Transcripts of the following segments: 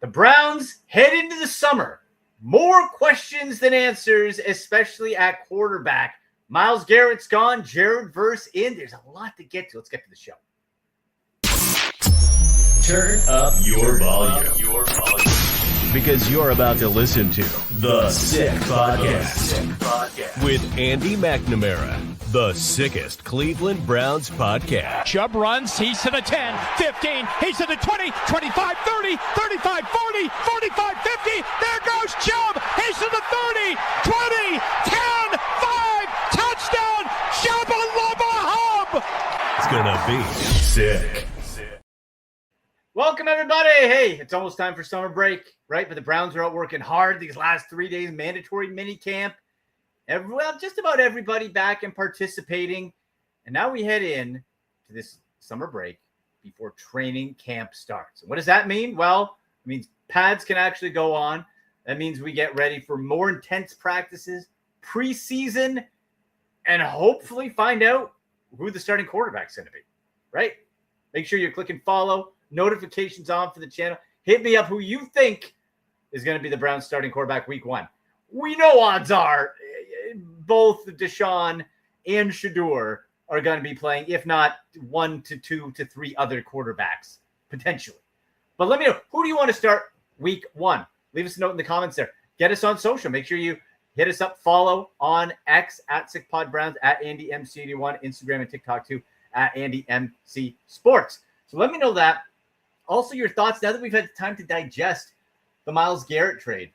The Browns head into the summer. More questions than answers, especially at quarterback. Myles Garrett's gone. Jared Verse in. There's a lot to get to. Let's get to the show. Turn up your volume. Because you're about to listen to The Sick Podcast with Andy McNamara, the sickest Cleveland Browns podcast. Chubb runs, he's to the 10, 15, he's to the 20, 25, 30, 35, 40, 45, 50. There goes Chubb, he's to the 30, 20, 10, 5, touchdown, Shabba Lubba Hub. It's gonna be sick. Welcome, everybody. Hey, it's almost time for summer break, right? But the Browns are out working hard these last 3 days, mandatory minicamp. Well, just about everybody back and participating. And now we head in to this summer break before training camp starts. And what does that mean? Well, it means pads can actually go on. That means we get ready for more intense practices, preseason, and hopefully find out who the starting quarterback's going to be, right? Make sure you're clicking follow. Notifications on for the channel. Hit me up who you think is going to be the Browns starting quarterback week 1. We know odds are both Deshaun and Shedeur are going to be playing, if not 1 to 2 to 3 other quarterbacks, potentially. But let me know, who do you want to start week 1? Leave us a note in the comments there. Get us on social. Make sure you hit us up. Follow on X at SickPodBrowns, at AndyMC81, Instagram and TikTok too, at AndyMCSports. So let me know that. Also, your thoughts now that we've had time to digest the Myles Garrett trade.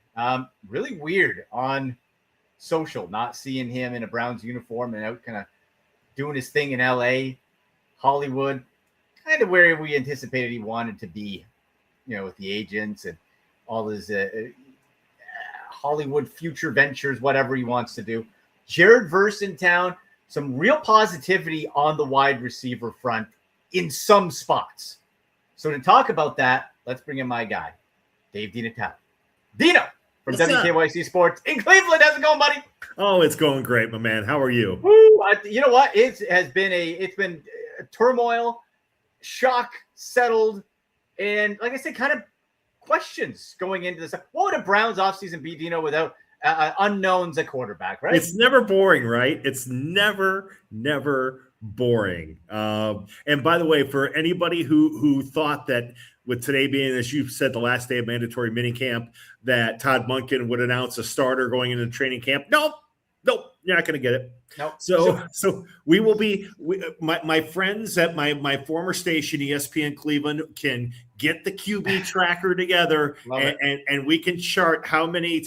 Really weird on social, not seeing him in a Browns uniform and out kind of doing his thing in LA, Hollywood, kind of where we anticipated he wanted to be, with the agents and all his Hollywood future ventures, whatever he wants to do. Jared Verse in town, some real positivity on the wide receiver front in some spots. So to talk about that, let's bring in my guy, Dave DeNatale. Dino from WKYC Sports in Cleveland. How's it going, buddy? Oh, it's going great, my man. How are you? Woo, you know what? It's been turmoil, shock, settled, and like I said, kind of questions going into this. What would a Browns offseason be, Dino, without unknowns at quarterback, right? It's never boring, right? It's never boring. And by the way, for anybody who thought that with today being, as you said, the last day of mandatory minicamp, that Todd Monken would announce a starter going into training camp. Nope, you're not going to get it. Nope. So we will be. My friends at my former station, ESPN Cleveland, can get the QB tracker together, and we can chart how many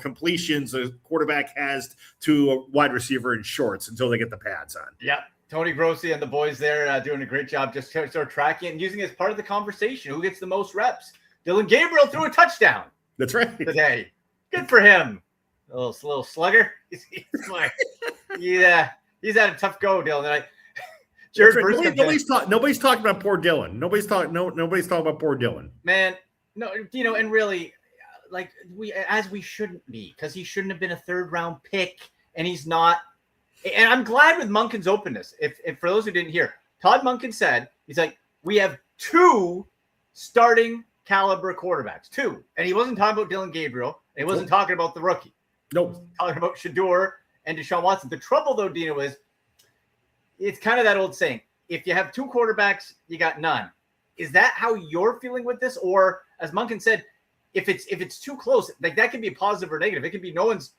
completions a quarterback has to a wide receiver in shorts until they get the pads on. Yeah. Tony Grossi and the boys there doing a great job just start tracking and using it as part of the conversation. Who gets the most reps? Dylan Gabriel threw a touchdown. That's right. Today. Good for him. A little slugger. He's had a tough go, Dylan. Jared right. Nobody's talking about poor Dylan. Nobody's talking about poor Dylan. Man, no, and really, we shouldn't be, because he shouldn't have been a 3rd round pick, and he's not. And I'm glad with Monken's openness. If for those who didn't hear, Todd Monken said, he's like, we have 2 starting caliber quarterbacks, 2. And he wasn't talking about Dylan Gabriel. And he wasn't talking about the rookie. Nope. He was talking about Shedeur and Deshaun Watson. The trouble, though, Dino, is it's kind of that old saying, if you have 2 quarterbacks, you got none. Is that how you're feeling with this? Or, as Monken said, if it's too close, that can be positive or negative. It can be no one's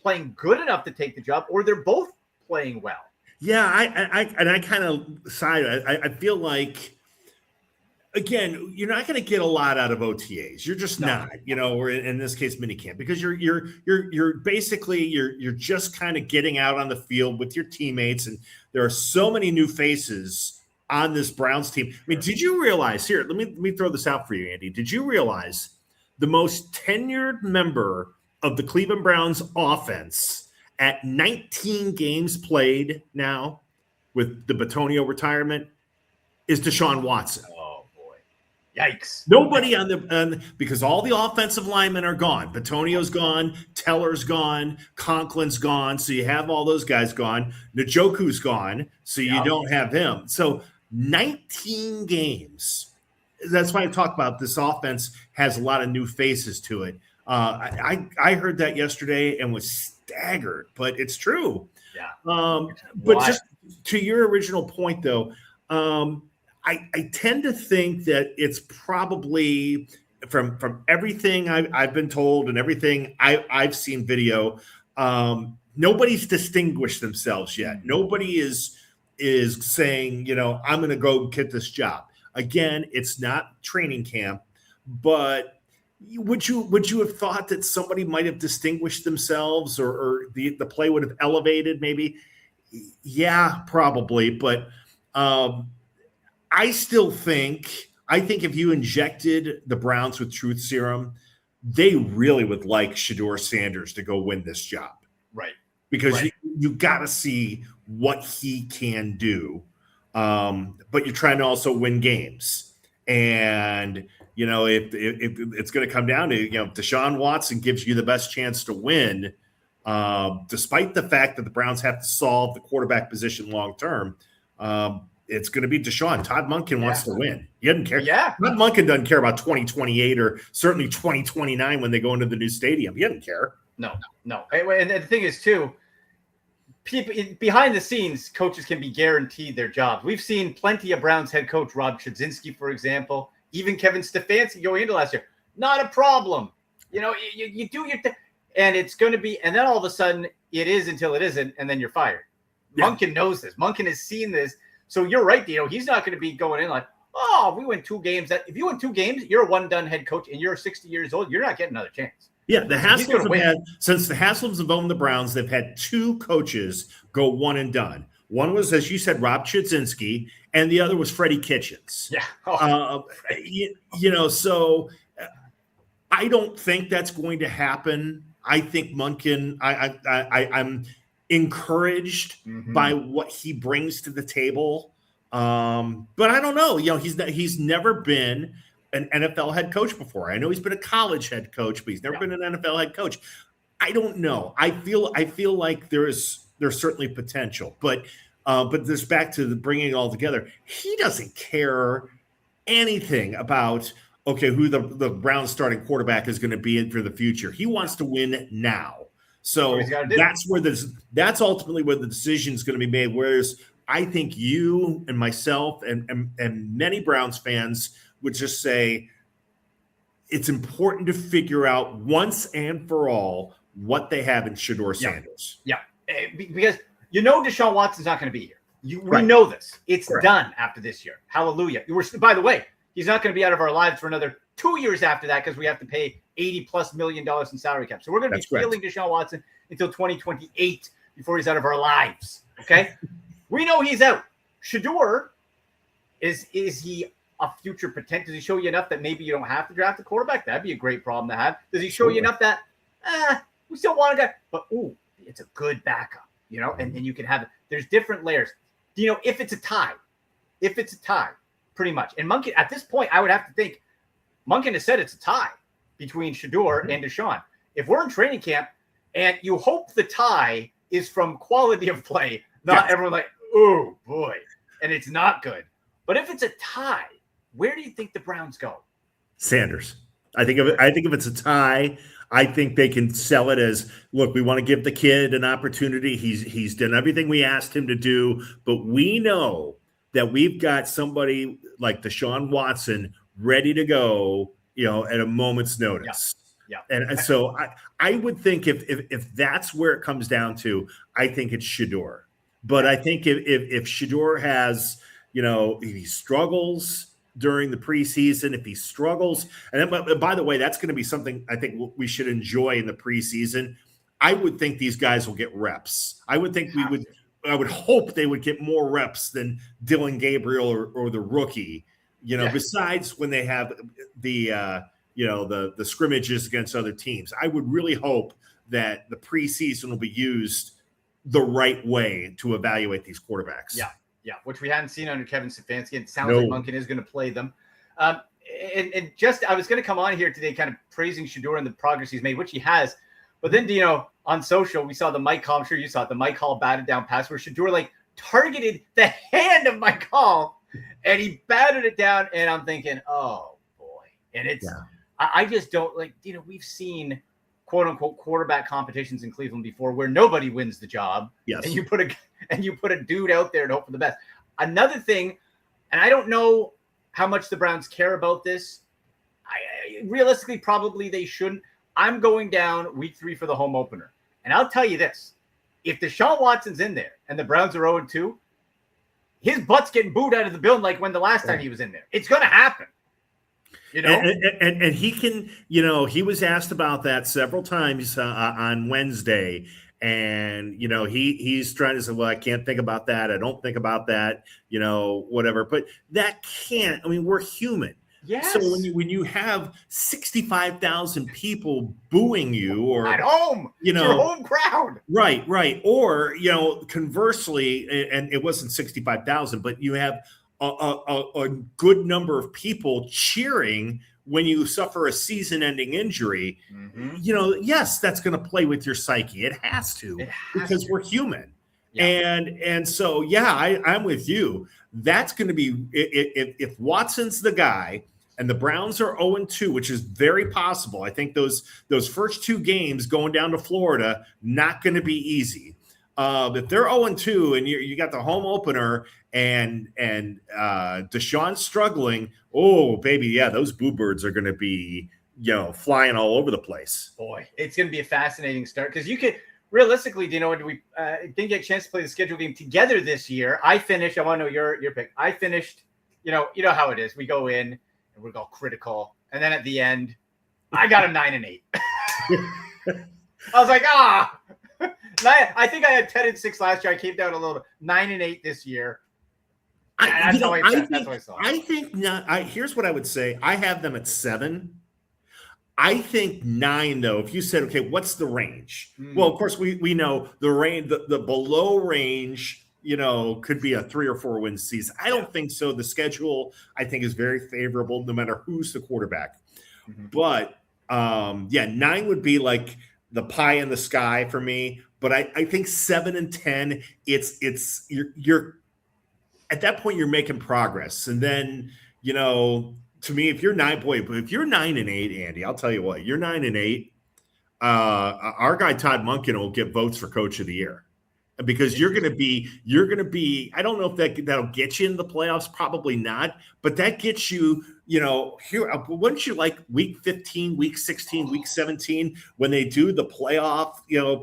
playing good enough to take the job, or they're both playing well. Yeah, I kind of side. I feel like, again, you're not going to get a lot out of OTAs. You're just not, or in this case, minicamp, because you're basically you're just kind of getting out on the field with your teammates, and there are so many new faces on this Browns team. I mean, did you realize here? Let me throw this out for you, Andy. Did you realize the most tenured member of the Cleveland Browns offense at 19 games played now with the Bitonio retirement is Deshaun Watson? Oh, boy. Yikes. Nobody because all the offensive linemen are gone. Bitonio's gone. Teller's gone. Conklin's gone. So you have all those guys gone. Njoku's gone. So you don't have him. So 19 games that's why I talk about this offense has a lot of new faces to it. I heard that yesterday and was staggered, but it's true. Yeah. But just to your original point, though, I tend to think that it's probably from everything I've been told and everything I've seen video, nobody's distinguished themselves yet. Nobody is saying, I'm going to go get this job. Again, it's not training camp, but would you have thought that somebody might have distinguished themselves or the play would have elevated maybe? Yeah, probably. But I still think if you injected the Browns with truth serum, they really would like Shedeur Sanders to go win this job. Right. Because you got to see what he can do. But you're trying to also win games. And, if it's going to come down to, Deshaun Watson gives you the best chance to win, despite the fact that the Browns have to solve the quarterback position long term. It's going to be Deshaun. Todd Monken wants to win. He doesn't care. Yeah. Todd Monken doesn't care about 2028 or certainly 2029 when they go into the new stadium. He doesn't care. No. And the thing is, too, people behind the scenes, coaches can be guaranteed their jobs. We've seen plenty of Browns head coach Rob Chudzinski, for example, even Kevin Stefanski going into last year. Not a problem. You do your thing, and it's going to be, and then all of a sudden it is until it isn't, and then you're fired. Yeah. Monken knows this. Monken has seen this. So you're right, Dino. He's not going to be going in like, we win 2 games. If you win 2 games, you're a one-done head coach, and you're 60 years old. You're not getting another chance. Yeah, the Haslams have had, since the Haslams have owned the Browns, they've had 2 coaches go one and done. One was, as you said, Rob Chudzinski, and the other was Freddie Kitchens. Yeah. So I don't think that's going to happen. I think Monken, I'm encouraged by what he brings to the table. But I don't know. He's never been an NFL head coach before. I know he's been a college head coach, but he's never been an NFL head coach. I don't know. I feel like there's certainly potential, but there's back to bringing it all together. He doesn't care anything about who the Browns starting quarterback is going to be in for the future. He wants to win now. So that's ultimately where the decision is going to be made. Whereas I think you and myself and many Browns fans would just say it's important to figure out once and for all what they have in Shedeur Sanders. Yeah, because Deshaun Watson's not going to be here. We know this. It's done after this year. Hallelujah. By the way, he's not going to be out of our lives for another 2 years after that because we have to pay $80+ million in salary cap. So we're going to be feeling Deshaun Watson until 2028 before he's out of our lives. Okay? We know he's out. Shedeur, is he a future potential? Does he show you enough that maybe you don't have to draft a quarterback? That'd be a great problem to have. Does he show you enough that we still want a guy, but it's a good backup, and you can have it. There's different layers. If it's a tie, pretty much. And Monken, at this point, I would have to think Monken has said it's a tie between Shedeur and Deshaun. If we're in training camp and you hope the tie is from quality of play, not everyone like, oh boy, and it's not good. But if it's a tie, where do you think the Browns go? Sanders. I think if it's a tie, I think they can sell it as, look, we want to give the kid an opportunity. He's done everything we asked him to do, but we know that we've got somebody like Deshaun Watson ready to go, at a moment's notice. Yeah. And so I would think if that's where it comes down to, I think it's Shedeur. But I think if Shedeur has, if he struggles during the preseason, if he struggles, and then, by the way, that's going to be something I think we should enjoy in the preseason. I would think these guys will get reps. I would think I would hope they would get more reps than Dylan Gabriel or the rookie, besides when they have the scrimmages against other teams. I would really hope that the preseason will be used the right way to evaluate these quarterbacks. Yeah, which we hadn't seen under Kevin Stefanski. It sounds like Monken is going to play them. And just I was going to come on here today kind of praising Shedeur and the progress he's made, which he has. But then, on social, we saw the Mike Hall. I'm sure you saw it. The Mike Hall batted down pass where Shedeur targeted the hand of Mike Hall And he batted it down, and I'm thinking, oh boy. And it's I just don't like, we've seen quote unquote quarterback competitions in Cleveland before where nobody wins the job. Yes. And you put a dude out there and hope for the best. Another thing, and I don't know how much the Browns care about this. Realistically, probably they shouldn't. I'm going down week 3 for the home opener. And I'll tell you this. If Deshaun Watson's in there and the Browns are 0-2, his butt's getting booed out of the building like when the last time he was in there. It's going to happen. And he can, he was asked about that several times on Wednesday. And, he's trying to say, well, I can't think about that. I don't think about that, whatever. But that can't, we're human. Yes. So when you have 65,000 people booing you, or at home, your home crowd, right, or conversely, and it wasn't 65,000, but you have a good number of people cheering when you suffer a season-ending injury. Yes, that's going to play with your psyche. It has to, because we're human. Yeah. And so, I'm with you. That's going to be, if Watson's the guy and the Browns are 0-2, which is very possible. I think those first 2 games going down to Florida, not going to be easy. If they're 0-2 and you got the home opener and Deshaun's struggling, oh baby, those boo birds are going to be flying all over the place. Boy, it's going to be a fascinating start, because you could realistically, we didn't get a chance to play the schedule game together this year. I finished. I want to know your pick. I finished. You know how it is. We go in and we're all critical, and then at the end, I got a 9-8. I was like, I think I had 10-6 last year. I came down a little bit. 9-8 this year. That's how I saw it. I think not. Here's what I would say. I have them at 7. I think 9, though. If you said, okay, what's the range? Well, of course, we know the range. The below range, could be a 3 or 4 win season. I don't think so. The schedule, I think, is very favorable, no matter who's the quarterback. But 9 would be like the pie in the sky for me. But I think 7 and 10, it's you're at that point you're making progress, and then to me, if you're 9-8, Andy, I'll tell you what, you're 9-8. Our guy Todd Monken will get votes for Coach of the Year, because you're going to be. I don't know if that'll get you in the playoffs. Probably not, but that gets you. Here, wouldn't you like week 15, week 16, week 17 when they do the playoff,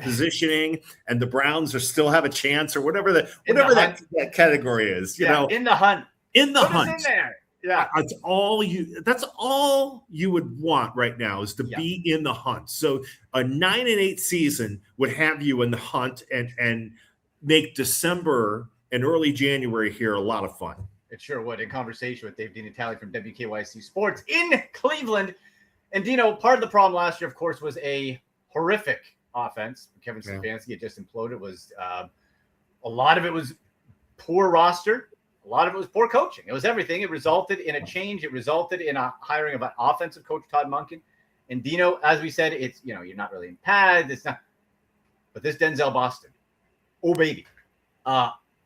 positioning, and the Browns still have a chance, or whatever that category is. In the hunt. In the Put hunt. us in there. Yeah, that's all you would want right now, is to be in the hunt. So a 9-8 season would have you in the hunt and make December and early January here a lot of fun. It sure would. In conversation with Dave DeNatale from WKYC Sports in Cleveland. And Dino, part of the problem last year, of course, was a horrific offense. Kevin Stefanski had just imploded. It was a lot of it was poor roster. A lot of it was poor coaching. It was everything. It resulted in a change. It resulted in a hiring of an offensive coach, Todd Monken. And Dino, as we said, it's, you're not really in pad. It's not. But this Denzel Boston, oh, baby.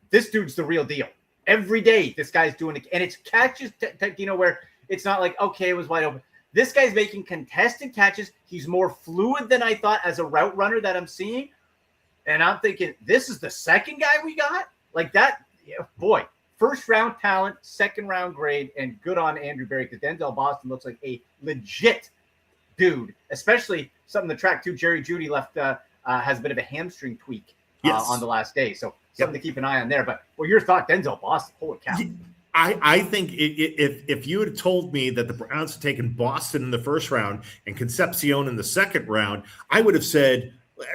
This dude's the real deal. Every day, this guy's doing it. And it's catches, where it's not like, okay, it was wide open. This guy's making contested catches. He's more fluid than I thought as a route runner that I'm seeing. And I'm thinking, this is the second guy we got? Like that, boy. First round talent, second round grade, and good on Andrew Berry, because Denzel Boston looks like a legit dude, especially something to track too. Jerry Jeudy left has a bit of a hamstring tweak on the last day, so something to keep an eye on there. But your thought, Denzel Boston, holy cow. I think if you had told me that the Browns had taken Boston in the first round and Concepcion in the second round, I would have said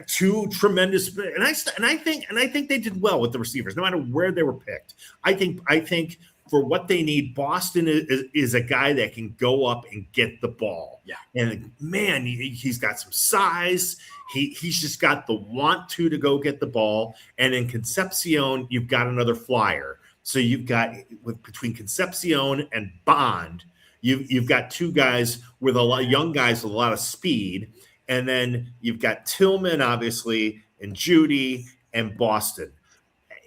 2 tremendous, and I think they did well with the receivers, no matter where they were picked. I think for what they need, Boston is a guy that can go up and get the ball. Yeah, and man, he's got some size. He's just got the want to go get the ball. And in Concepcion, you've got another flyer. So you've got between Concepcion and Bond, you've got 2 guys with a lot of young guys with a lot of speed. And then you've got Tillman, obviously, and Jeudy and Boston.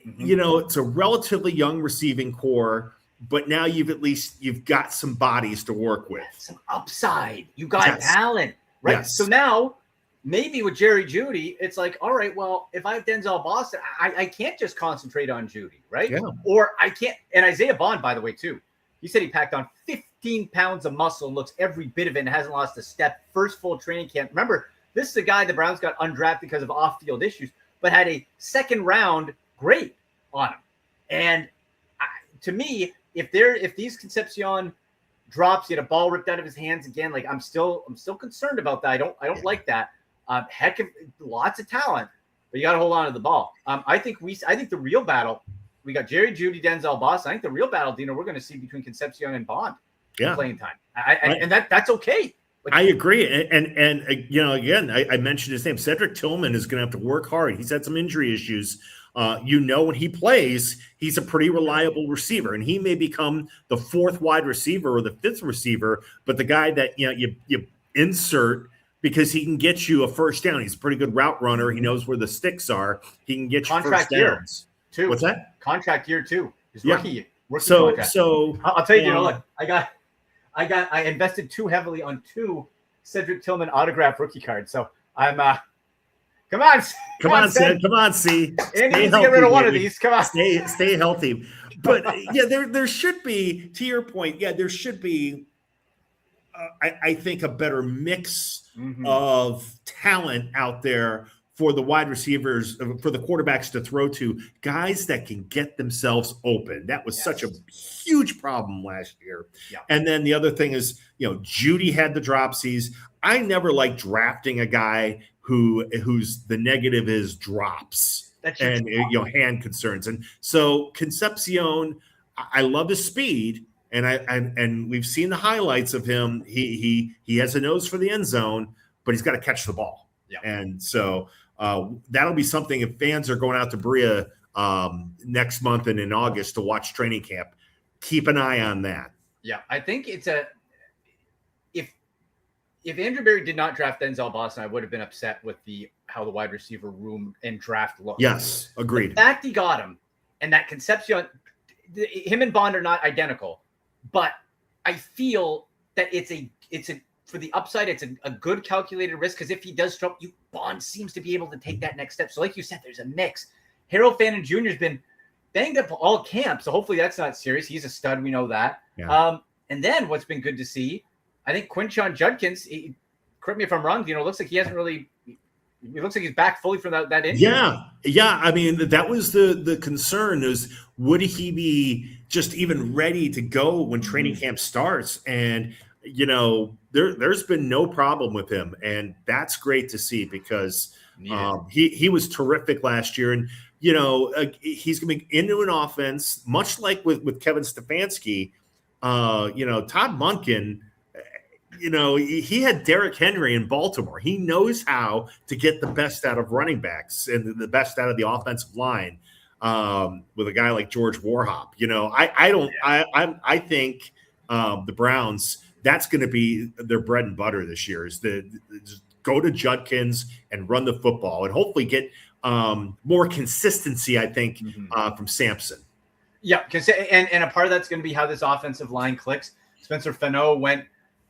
It's a relatively young receiving core. but now you've got some bodies to work with. Some upside. You got talent, right? Yes. So now maybe with Jerry Jeudy, it's like, all right, well, if I have Denzel Boston, I can't just concentrate on Jeudy, right? Yeah. Or I can't. And Isaiah Bond, by the way, too. He said he packed on 15 pounds of muscle and looks every bit of it and hasn't lost a step. First full training camp. Remember, this is a guy the Browns got undrafted because of off-field issues, but had a second-round grade on him. And to me, if these Concepcion drops, he had a ball ripped out of his hands again, like I'm still concerned about that. I don't like that. Lots of talent, but you got to hold on to the ball. I think the real battle. We got Jerry Jeudy, Denzel Boston. I think the real battle, Dino, we're going to see between Concepcion and Bond. Playing time. And that's okay. Like, I agree. And again, I mentioned his name. Cedric Tillman is going to have to work hard. He's had some injury issues. When he plays, he's a pretty reliable receiver, and he may become the fourth wide receiver or the fifth receiver, but the guy that you insert because he can get you a first down. He's a pretty good route runner. He knows where the sticks are. He can get you first downs. Too. What's that? Contract year 2. His rookie contract. So I'll tell you, look, I invested too heavily on 2 Cedric Tillman autograph rookie cards. So I'm come on, Sid. Come on, C. Andy needs to get rid of one of these. Come on. Stay healthy. But there should be, to your point, there should be I think a better mix of talent out there for the wide receivers, for the quarterbacks to throw to, guys that can get themselves open. That was such a huge problem last year. Yeah. And then the other thing is, Jeudy had the dropsies. I never like drafting a guy who's the negative is drops and hand concerns. And so Concepcion, I love his speed, and we've seen the highlights of him. He has a nose for the end zone, but he's got to catch the ball. Yeah. And so that'll be something if fans are going out to Berea next month and in August to watch training camp, keep an eye on that. Yeah, I think it's if Andrew Berry did not draft Denzel Boston, I would have been upset with how the wide receiver room and draft looked. Yes, agreed. The fact he got him, and that Concepcion, him and Bond are not identical, but I feel that it's for the upside, it's a good calculated risk, because if he does drop, Bond seems to be able to take that next step. So like you said, there's a mix. Harold Fannin Jr. has been banged up all camp, so hopefully that's not serious. He's a stud. We know that. Yeah. And then what's been good to see, I think Quinshon Judkins, correct me if I'm wrong, looks like he hasn't really – he looks like he's back fully from that injury. Yeah. I mean, that was the concern is, would he be just even ready to go when training camp starts? And, there's been no problem with him. And that's great to see, because he was terrific last year. And, he's going to be into an offense, much like with Kevin Stefanski. Todd Monken, he had Derrick Henry in Baltimore. He knows how to get the best out of running backs and the best out of the offensive line with a guy like George Warhop. I think the Browns, that's going to be their bread and butter this year, is just go to Judkins and run the football and hopefully get more consistency, I think, from Sampson. Yeah, because and a part of that's going to be how this offensive line clicks. Spencer Fenneau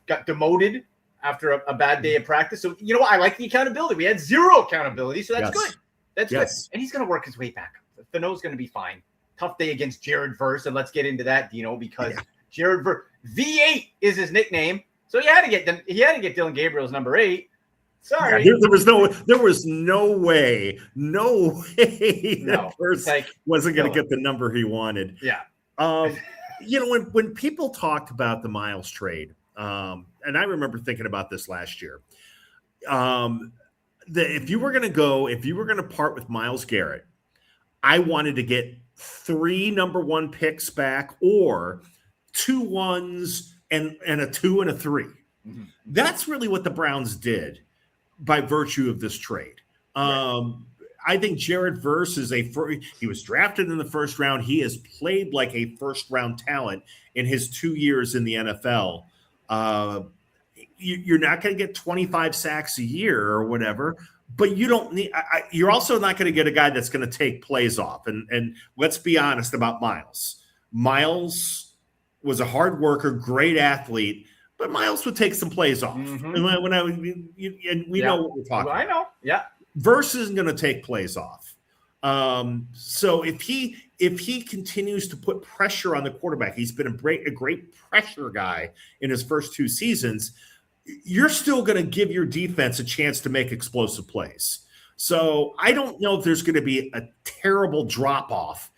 got demoted after a bad day of practice. So, I like the accountability. We had zero accountability, so that's good. That's good. And he's going to work his way back. Fenneau's going to be fine. Tough day against Jared Verse, and let's get into that, Dino, because Jared Verse, V8 is his nickname. So he had to get Dylan Gabriel's number 8. Sorry. Yeah, there was no way that Verse wasn't going to get the number he wanted. Yeah. When people talked about the Miles trade, and I remember thinking about this last year, if you were going to part with Myles Garrett, I wanted to get 3 number 1 picks back, or 2 1s and a 2 and a 3. Mm-hmm. That's really what the Browns did by virtue of this trade. I think Jared Verse he was drafted in the first round. He has played like a first round talent in his 2 years in the NFL. You're not going to get 25 sacks a year or whatever, but you don't need. You're also not going to get a guy that's going to take plays off. And let's be honest about Miles. Miles was a hard worker, great athlete, but Miles would take some plays off. Mm-hmm. And we know what we're talking about. I know. Yeah. Verse isn't going to take plays off. So if he continues to put pressure on the quarterback, he's been a great pressure guy in his first 2 seasons. You're still going to give your defense a chance to make explosive plays. So I don't know if there's going to be a terrible drop off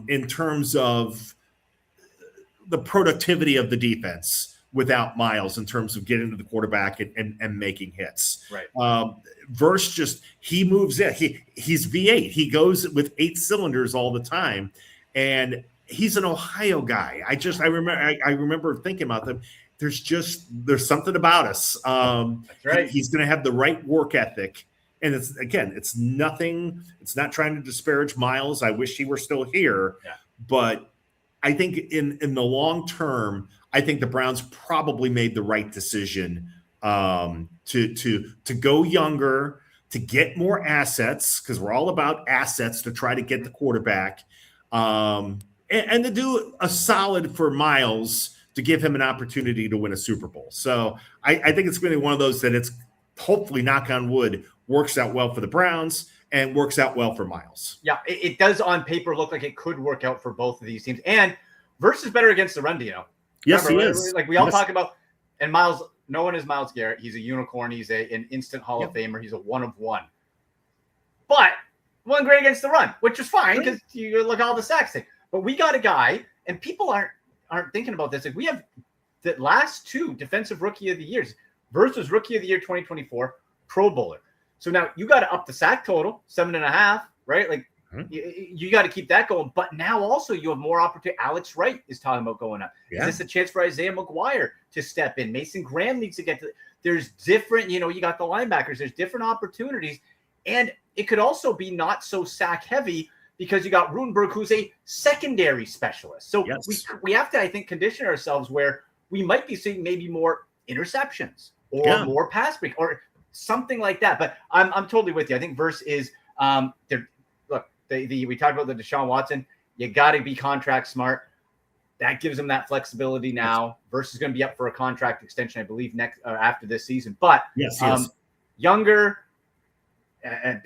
in terms of the productivity of the defense without Miles in terms of getting to the quarterback and making hits. Right. Verse he moves in. He's V8. He goes with 8 cylinders all the time, and he's an Ohio guy. I remember thinking about them. There's something about us. That's right. He's going to have the right work ethic. And it's nothing. It's not trying to disparage Miles. I wish he were still here. Yeah. But I think in the long term, I think the Browns probably made the right decision to go younger, to get more assets, because we're all about assets to try to get the quarterback, and to do a solid for Miles to give him an opportunity to win a Super Bowl. So I think it's going to be one of those that it's hopefully, knock on wood, works out well for the Browns and works out well for Miles. Yeah, it does on paper look like it could work out for both of these teams. And Verse is better against the run, Dino. Yes, Remember, he is. Like we all talk about, and Miles, no one is Myles Garrett. He's a unicorn. He's an instant Hall of Famer. He's a 1 of 1. But wasn't great against the run, which is fine because you look at all the sacks thing. But we got a guy, and people aren't thinking about this. Like we have the last 2 defensive rookie of the years. Versus rookie of the year 2024, Pro Bowler. So now you got to up the sack total, 7.5, right? Like you got to keep that going. But now also you have more opportunity. Alex Wright is talking about going up. Yeah. Is this a chance for Isaiah McGuire to step in? Mason Graham needs to get to. There's different, you got the linebackers. There's different opportunities, and it could also be not so sack heavy because you got Rudenberg, who's a secondary specialist. So we have to, I think, condition ourselves where we might be seeing maybe more interceptions or more pass break or something like that. But I'm totally with you. I think Verse is we talked about the Deshaun Watson. You got to be contract smart. That gives him that flexibility now. Verse is going to be up for a contract extension, I believe, next after this season. But younger,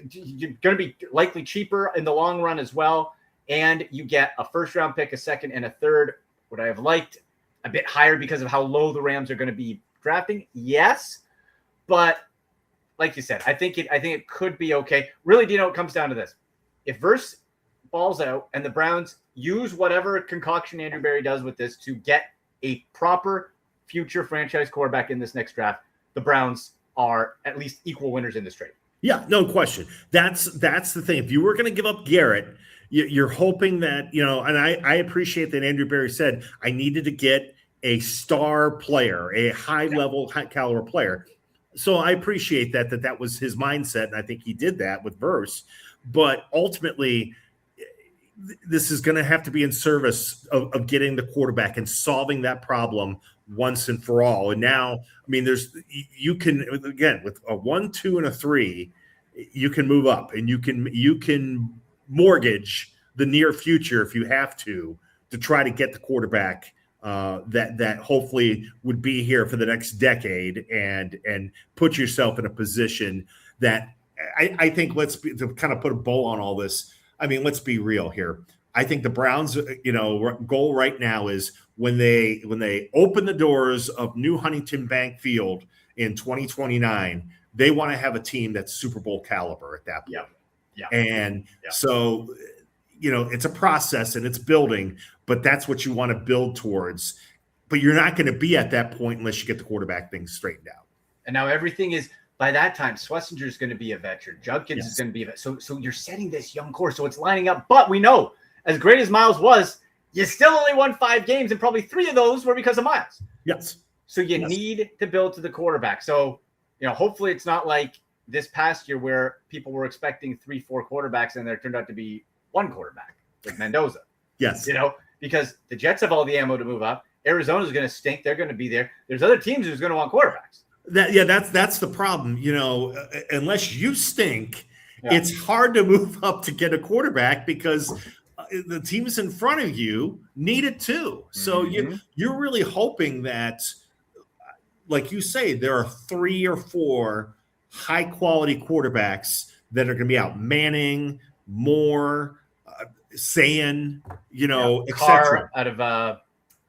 you're going to be likely cheaper in the long run as well. And you get a first-round pick, a second, and a third. Would I have liked a bit higher because of how low the Rams are going to be drafting? Yes, but like you said, I think it could be okay. Really, Dino, it comes down to this: if Verse balls out and the Browns use whatever concoction Andrew Berry does with this to get a proper future franchise quarterback in this next draft, the Browns are at least equal winners in this trade. Yeah, no question. That's the thing. If you were going to give up Garrett, you're hoping that, and I appreciate that Andrew Berry said, I needed to get a star player, a high-level, high-caliber player. So I appreciate that was his mindset, and I think he did that with Verse. But ultimately, this is going to have to be in service of getting the quarterback and solving that problem once and for all. And now, you can, again, with a 1, 2, and a 3, you can move up and you can mortgage the near future if you have to try to get the quarterback that hopefully would be here for the next decade and put yourself in a position that I think to kind of put a bow on all this. Let's be real here. I think the Browns, goal right now is when they open the doors of New Huntington Bank Field in 2029, they want to have a team that's Super Bowl caliber at that point. Yeah. And so, it's a process and it's building, but that's what you want to build towards. But you're not going to be at that point unless you get the quarterback thing straightened out. And now everything is, by that time, Schlesinger is going to be a veteran. Judkins is going to be a veteran. So you're setting this young core. So it's lining up. But we know, as great as Miles was, you still only won 5 games, and probably 3 of those were because of Miles. Yes. So you need to build to the quarterback. So, hopefully it's not like this past year where people were expecting 3-4 quarterbacks and there turned out to be 1 quarterback, like Mendoza. Yes. Because the Jets have all the ammo to move up. Arizona's going to stink. They're going to be there. There's other teams who's going to want quarterbacks. That's the problem. Unless you stink, it's hard to move up to get a quarterback because the teams in front of you need it too. So you're really hoping that, like you say, there are 3 or 4 high quality quarterbacks that are going to be out. Manning, Moore, Sayan, Carr out of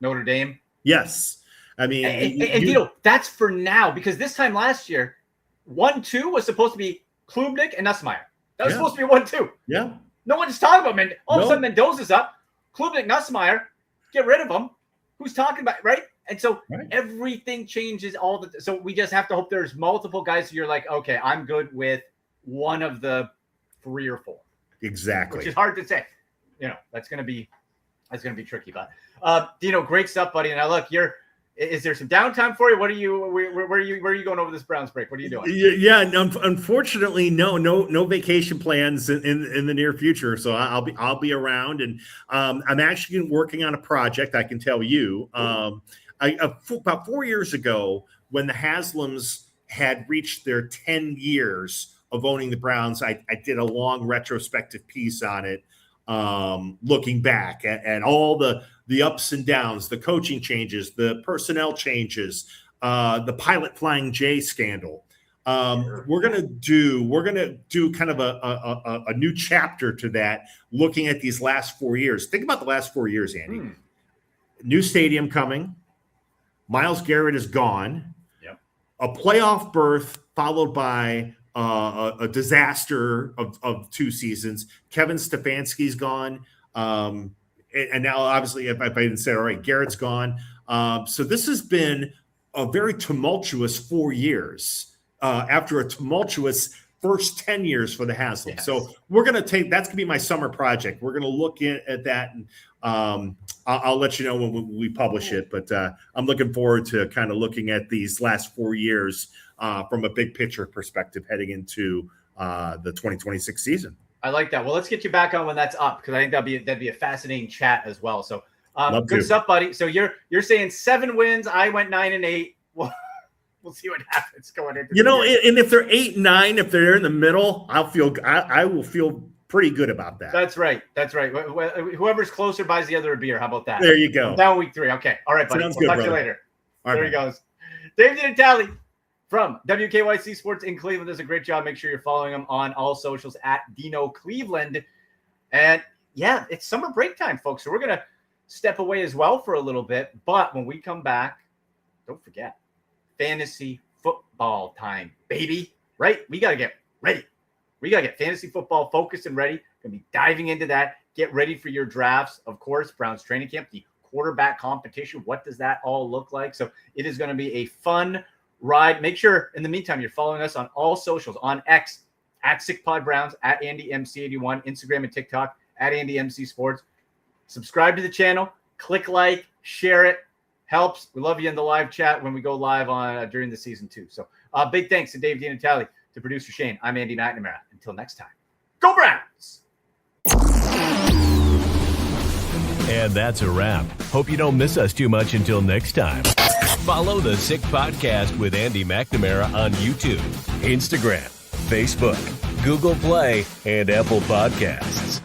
Notre Dame. Yes. I mean, and that's for now, because this time last year, 1-2 was supposed to be Klubnik and Nussmeier. That was supposed to be 1-2. Yeah. No one's talking about Mendoza. All of a sudden, Mendoza's up. Klubnik, Nussmeier, get rid of them. Who's talking about, right? And so everything changes so we just have to hope there's multiple guys. So you're like, okay, I'm good with one of the 3 or 4. Exactly. Which is hard to say. That's going to be tricky. But Dino, great stuff, buddy. And now look, is there some downtime for you? Where are you going over this Browns break? What are you doing? Yeah. Unfortunately, no vacation plans in the near future. So I'll be around, and I'm actually working on a project. I can tell you, about 4 years ago, when the Haslams had reached their 10 years of owning the Browns, I did a long retrospective piece on it, looking back at all the ups and downs, the coaching changes, the personnel changes, the pilot flying J scandal. We're gonna do kind of a new chapter to that, looking at these last 4 years. Think about the last 4 years, Andy. New stadium coming. Myles Garrett is gone. Yep. A playoff berth followed by a disaster of 2 seasons. Kevin Stefanski's gone. And now, obviously, if I didn't say it, all right, Garrett's gone. So this has been a very tumultuous 4 years after a tumultuous first 10 years for the Haslam. Yes. So we're going to that's going to be my summer project. We're going to look at that, and I'll let you know when we publish it. But I'm looking forward to kind of looking at these last 4 years from a big picture perspective heading into the 2026 season. I like that. Well, let's get you back on when that's up, because I think that'd be a fascinating chat as well. So good stuff, buddy. So you're saying 7 wins. I went 9-8. Well, we'll see what happens going into. And if they're 8-9, if they're in the middle, I will feel pretty good about that. That's right. Whoever's closer buys the other a beer. How about that? There you go. Down week 3. Okay. All right, buddy. Sounds We'll good, talk to you later. All there right, he goes. Dave DeNatale from WKYC Sports in Cleveland does a great job. Make sure you're following him on all socials at Dino Cleveland. And yeah, it's summer break time, folks. So we're going to step away as well for a little bit. But when we come back, don't forget, fantasy football time, baby. Right? We got to get ready. We got to get fantasy football focused and ready. Going to be diving into that. Get ready for your drafts. Of course, Browns training camp, the quarterback competition. What does that all look like? So it is going to be a fun ride. Make sure in the meantime you're following us on all socials, on X at SickPodBrowns, at AndyMC81, Instagram and TikTok at AndyMC Sports. Subscribe to the channel, click like, share it. Helps. We love you in the live chat when we go live on during the season 2. So big thanks to Dave DeNatale, to producer Shane. I'm Andy McNamara. Until next time, go Browns! And that's a wrap. Hope you don't miss us too much until next time. Follow the Sick Podcast with Andy McNamara on YouTube, Instagram, Facebook, Google Play, and Apple Podcasts.